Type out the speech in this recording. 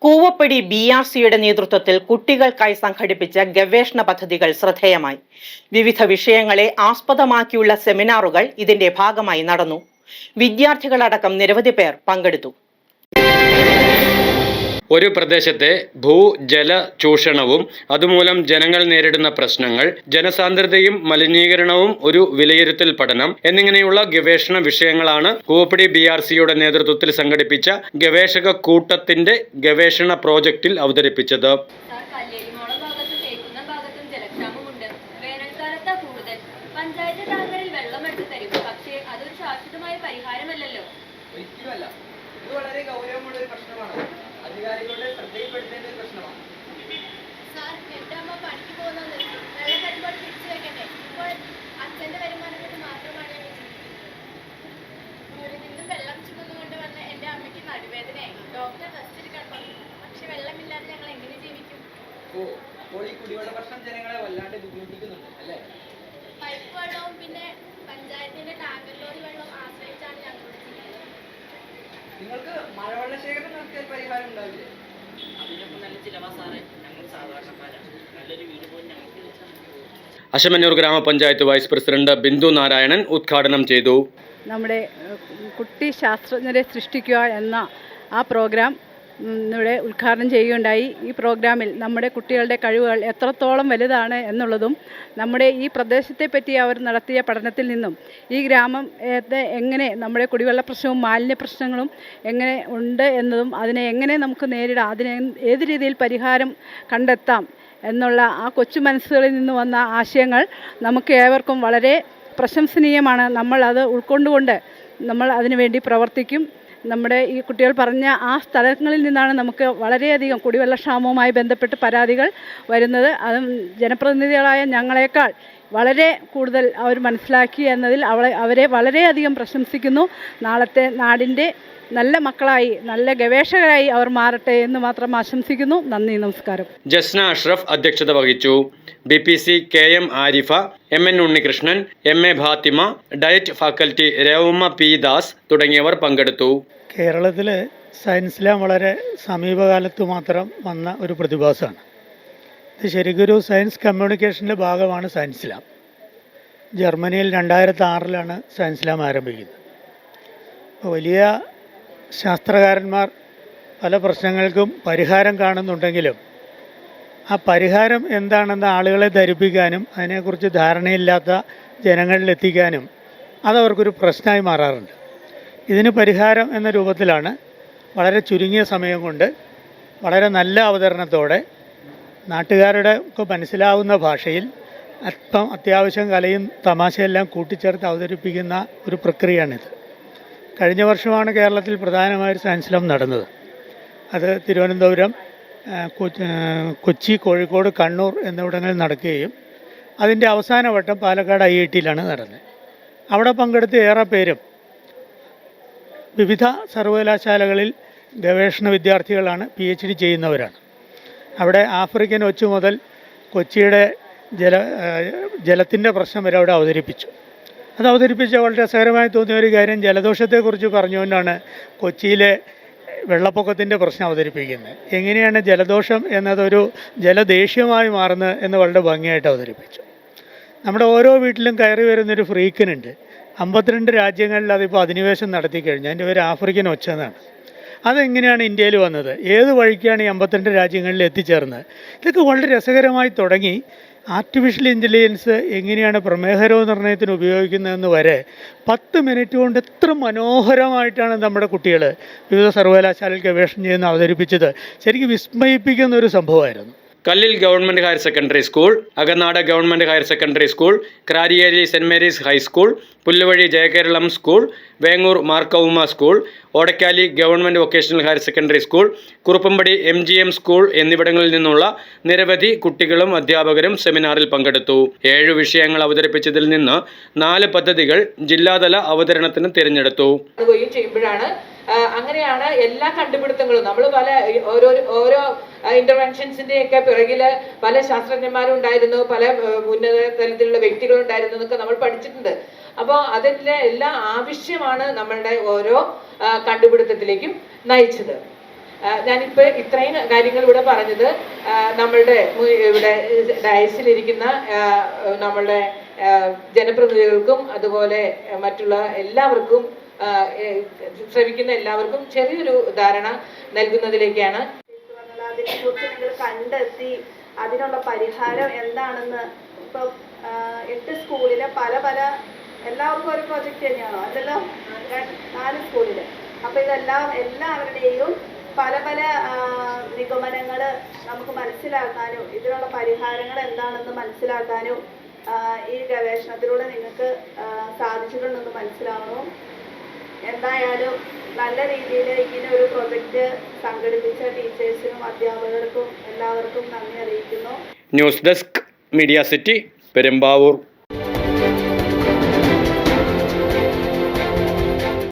കൂവപ്പടി BRCയുടെ നേതൃത്വത്തിൽ കുട്ടികൾക്കായി സംഘടിപ്പിച്ച ഗവേഷണ പദ്ധതികൾ ശ്രദ്ധേയമായി. വിവിധ വിഷയങ്ങളെ ആസ്പദമാക്കിയുള്ള സെമിനാറുകൾ ഇതിന്റെ ഭാഗമായി നടന്നു. വിദ്യാർത്ഥികളടക്കം നിരവധി പേർ പങ്കെടുത്തു. ഒരു പ്രദേശത്തെ ഭൂജല ചൂഷണവും അതുമൂലം ജനങ്ങൾ നേരിടുന്ന പ്രശ്നങ്ങൾ, ജനസാന്ദ്രതയും മലിനീകരണവും ഒരു വിലയിരുത്തൽ പഠനം എന്നിങ്ങനെയുള്ള ഗവേഷണ വിഷയങ്ങളാണ് കൂവപ്പടി BRCയുടെ നേതൃത്വത്തിൽ സംഘടിപ്പിച്ച ഗവേഷക കൂട്ടത്തിന്റെ ഗവേഷണ പ്രോജക്റ്റിൽ അവതരിപ്പിച്ചത്. വളരെ ഗൗരവമുള്ള ഒരു പ്രശ്നമാണ്. അധികാരികളുടെ ശ്രദ്ധയിൽപ്പെടുത്തേണ്ട ഒരു പ്രശ്നമാണ്. സാർ, എന്റെ അമ്മ പണിക്ക് പോകുന്നത് വെള്ളം വരുമ്പോൾ തിരിച്ചു വെക്കണ്ടേ? ഇപ്പോൾ അച്ഛന്റെ വരുമാനം കൊണ്ട് മാത്രമാണ് ഞാൻ ജീവിക്കുന്നത്. നിന്നും വെള്ളം ചുമന്നുകൊണ്ട് വന്ന എന്റെ അമ്മയ്ക്ക് നടുവേദനയായി. ഡോക്ടർ റെസ്റ്റ് എടുക്കാൻ പറഞ്ഞു. പക്ഷെ വെള്ളമില്ലാതെ ഞങ്ങൾ എങ്ങനെ ജീവിക്കും? അപ്പോൾ ഈ കുടിവെള്ള പ്രശ്നം ജനങ്ങളെ വല്ലാണ്ട് ബുദ്ധിമുട്ടിക്കുന്നുണ്ട് അല്ലേ? പൈപ്പ് വെള്ളവും പിന്നെ പഞ്ചായത്തിന്റെ ടാങ്കർ ലോറി വെള്ളവും ആശ്രയിച്ചാണ് ഞങ്ങളുടെ ജീവിതം. നിങ്ങൾക്ക് മഴവെള്ള ശേഖരണം നടത്തിയാൽ പരിഹാരം ഉണ്ടാവില്ലേ? അതിനൊക്കെ നല്ല ചിലവാ സാറേ. ഞങ്ങൾ സാധാരണക്കാരാണ്. നല്ലൊരു വീട് പോയി ഞങ്ങൾക്ക് വെച്ചാൽ. അശമന്നൂർ ഗ്രാമപഞ്ചായത്ത് വൈസ് പ്രസിഡന്റ് ബിന്ദു നാരായണൻ ഉദ്ഘാടനം ചെയ്തു. നമ്മുടെ കുട്ടി ശാസ്ത്രജ്ഞരെ സൃഷ്ടിക്കുക എന്ന ആ പ്രോഗ്രാം ഇവിടെ ഉദ്ഘാടനം ചെയ്യുകയുണ്ടായി. ഈ പ്രോഗ്രാമിൽ നമ്മുടെ കുട്ടികളുടെ കഴിവുകൾ എത്രത്തോളം വലുതാണ് എന്നുള്ളതും നമ്മുടെ ഈ പ്രദേശത്തെ പറ്റി അവർ നടത്തിയ പഠനത്തിൽ നിന്നും ഈ ഗ്രാമത്തെ എങ്ങനെ നമ്മുടെ കുടിവെള്ള പ്രശ്നവും മാലിന്യ പ്രശ്നങ്ങളും എങ്ങനെ ഉണ്ട് എന്നതും അതിനെ എങ്ങനെ നമുക്ക് നേരിടാം, അതിനെ ഏത് രീതിയിൽ പരിഹാരം കണ്ടെത്താം എന്നുള്ള ആ കൊച്ചു മനസ്സുകളിൽ നിന്ന് വന്ന ആശയങ്ങൾ നമുക്ക് ഏവർക്കും വളരെ പ്രശംസനീയമാണ്. നമ്മൾ അത് ഉൾക്കൊണ്ടുകൊണ്ട് നമ്മൾ അതിനുവേണ്ടി പ്രവർത്തിക്കും. നമ്മുടെ ഈ കുട്ടികൾ പറഞ്ഞ ആ സ്ഥലങ്ങളിൽ നിന്നാണ് നമുക്ക് വളരെയധികം കുടിവെള്ളക്ഷാമവുമായി ബന്ധപ്പെട്ട് പരാതികൾ വരുന്നത്. അതും ജനപ്രതിനിധികളായ ഞങ്ങളെക്കാൾ വളരെ കൂടുതൽ അവർ മനസ്സിലാക്കി എന്നതിൽ അവരെ വളരെയധികം പ്രശംസിക്കുന്നു. നാളത്തെ നാടിൻ്റെ നല്ല മക്കളായി, നല്ല ഗവേഷകരായി അവർ മാറട്ടെ എന്ന് മാത്രം ആശംസിക്കുന്നു. നന്ദി, നമസ്കാരം. ജസ്ന അഷ്റഫ് അധ്യക്ഷത വഹിച്ചു. BPC KM Arifa, MN Unnikrishnan, MA Fathima, diet faculty Revamma P Das തുടങ്ങിയവർ പങ്കെടുത്തു. കേരളത്തിൽ സയൻസ് ലാബ് വളരെ സമീപകാലത്ത് മാത്രം വന്ന ഒരു പ്രതിഭാസമാണ്. ഇത് ശരിക്കൊരു സയൻസ് കമ്മ്യൂണിക്കേഷൻ്റെ ഭാഗമാണ് സയൻസ് ലാബ്. ജർമ്മനിയിൽ 2006 സയൻസ് ലാബ് ആരംഭിക്കുന്നത്. അപ്പോൾ വലിയ ശാസ്ത്രകാരന്മാർ പല പ്രശ്നങ്ങൾക്കും പരിഹാരം കാണുന്നുണ്ടെങ്കിലും ആ പരിഹാരം എന്താണെന്ന് ആളുകളെ ധരിപ്പിക്കാനും അതിനെക്കുറിച്ച് ധാരണയില്ലാത്ത ജനങ്ങളിലെത്തിക്കാനും അതവർക്കൊരു പ്രശ്നമായി മാറാറുണ്ട്. ഇതിന് പരിഹാരം എന്ന രൂപത്തിലാണ് വളരെ ചുരുങ്ങിയ സമയം കൊണ്ട് വളരെ നല്ല അവതരണത്തോടെ നാട്ടുകാരുടെ ഒക്കെ മനസ്സിലാവുന്ന ഭാഷയിൽ അത്യാവശ്യം കലയും തമാശയെല്ലാം കൂട്ടിച്ചേർത്ത് അവതരിപ്പിക്കുന്ന ഒരു പ്രക്രിയയാണിത്. കഴിഞ്ഞ വർഷമാണ് കേരളത്തിൽ പ്രധാനമായൊരു സയൻസ് ലാബ് നടന്നത്. അത് തിരുവനന്തപുരം, കൊച്ചി, കോഴിക്കോട്, കണ്ണൂർ എന്നിവിടങ്ങളിൽ നടക്കുകയും അതിൻ്റെ അവസാന വട്ടം പാലക്കാട് IIT-യിലാണ് നടന്നത്. അവിടെ പങ്കെടുത്ത ഏറെ പേരും വിവിധ സർവകലാശാലകളിൽ ഗവേഷണ വിദ്യാർത്ഥികളാണ്, PhD ചെയ്യുന്നവരാണ്. അവിടെ ആഫ്രിക്കൻ ഒച്ചു മുതൽ കൊച്ചിയുടെ ജലത്തിൻ്റെ പ്രശ്നം വരെ അവിടെ അവതരിപ്പിച്ചു. അത് അവതരിപ്പിച്ച വളരെ രസകരമായി തോന്നിയ ഒരു കാര്യം, ജലദോഷത്തെക്കുറിച്ച് പറഞ്ഞുകൊണ്ടാണ് കൊച്ചിയിലെ വെള്ളപ്പൊക്കത്തിൻ്റെ പ്രശ്നം അവതരിപ്പിക്കുന്നത്. എങ്ങനെയാണ് ജലദോഷം എന്നതൊരു ജലദേഷ്യമായി മാറുന്നത് എന്ന് വളരെ ഭംഗിയായിട്ട് അവതരിപ്പിച്ചു. നമ്മുടെ ഓരോ വീട്ടിലും കയറി വരുന്നൊരു ഫ്രീക്കനുണ്ട്. 52 രാജ്യങ്ങളിൽ അതിപ്പോൾ അധിനിവേശം നടത്തി കഴിഞ്ഞു. അതിൻ്റെ പേര് ആഫ്രിക്കൻ ഒച്ച എന്നാണ്. അതെങ്ങനെയാണ് ഇന്ത്യയിൽ വന്നത്, ഏത് വഴിക്കാണ് ഈ 52 രാജ്യങ്ങളിൽ എത്തിച്ചേർന്നത്, ഇതൊക്കെ വളരെ രസകരമായി തുടങ്ങി. ആർട്ടിഫിഷ്യൽ ഇൻ്റലിജൻസ് എങ്ങനെയാണ് പ്രമേഹ രോഗനിർണയത്തിന് ഉപയോഗിക്കുന്നതെന്ന് വരെ 10 മിനിറ്റ് കൊണ്ട് എത്ര മനോഹരമായിട്ടാണ് നമ്മുടെ കുട്ടികൾ വിവിധ സർവകലാശാലയിൽ ഗവേഷണം ചെയ്യുന്ന അവതരിപ്പിച്ചത്. ശരിക്കും വിസ്മയിപ്പിക്കുന്ന ഒരു സംഭവമായിരുന്നു. കല്ലിൽ government higher secondary school, Akanad government higher secondary school, Krariyeri saint Mary's high school, Pulluvazhi Jayakeralam school, Vengoor Markauma school, Odakkali government vocational higher secondary school, Kuruppampady MGM school എന്നിവിടങ്ങളിൽ നിന്നുള്ള നിരവധി കുട്ടികളും അധ്യാപകരും സെമിനാറിൽ പങ്കെടുത്തു. 7 വിഷയങ്ങൾ അവതരിപ്പിച്ചതിൽ നിന്ന് 4 പദ്ധതികൾ ജില്ലാതല അവതരണത്തിന് തിരഞ്ഞെടുത്തു. അങ്ങനെയാണ് എല്ലാ കണ്ടുപിടുത്തങ്ങളും. നമ്മൾ പല ഓരോ ഇന്റർവെൻഷൻസിന്റെ ഒക്കെ പിറകില് പല ശാസ്ത്രജ്ഞന്മാരും ഉണ്ടായിരുന്നു, പല ഉന്നത തലത്തിലുള്ള വ്യക്തികളുണ്ടായിരുന്നു എന്നൊക്കെ നമ്മൾ പഠിച്ചിട്ടുണ്ട്. അപ്പോൾ അതിൻ്റെ എല്ലാ ആവശ്യമാണ് നമ്മളുടെ ഓരോ കണ്ടുപിടുത്തത്തിലേക്കും നയിച്ചത്. ഞാനിപ്പോൾ ഇത്രയും കാര്യങ്ങൾ ഇവിടെ പറഞ്ഞത് നമ്മളുടെ ഇവിടെ ഡയസിലിരിക്കുന്ന നമ്മളുടെ ജനപ്രതിനിധികൾക്കും അതുപോലെ മറ്റുള്ള എല്ലാവർക്കും ശ്രമിക്കുന്ന എല്ലാവർക്കും ചെറിയൊരു ധാരണ നൽകുന്നതിലേക്കാണ്. അതിനെക്കുറിച്ച് നിങ്ങൾ കണ്ടെത്തി അതിനുള്ള പരിഹാരം എന്താണെന്ന് ഇപ്പോൾ 8 സ്കൂളിലെ പല എല്ലാവർക്കും ഒരു പ്രോജക്റ്റ് തന്നെയാണോ? അതല്ലോ 4 സ്കൂളിൽ. അപ്പോൾ എല്ലാവരുടെയും പല നിഗമനങ്ങൾ നമുക്ക് മനസ്സിലാക്കാനും ഇതിനുള്ള പരിഹാരങ്ങൾ എന്താണെന്ന് മനസ്സിലാക്കാനും ഈ ഗവേഷണത്തിലൂടെ നിങ്ങൾക്ക് സാധിച്ചിട്ടുണ്ടെന്ന് മനസ്സിലാവണം. എന്തായാലും നല്ല രീതിയിൽ ഇങ്ങനെ ഒരു പ്രൊജക്റ്റ് സംഘടിപ്പിച്ച ടീച്ചേഴ്സിനും അധ്യാപകർക്കും എല്ലാവർക്കും നന്ദി അറിയിക്കുന്നു. News desk media city Perumbavoor.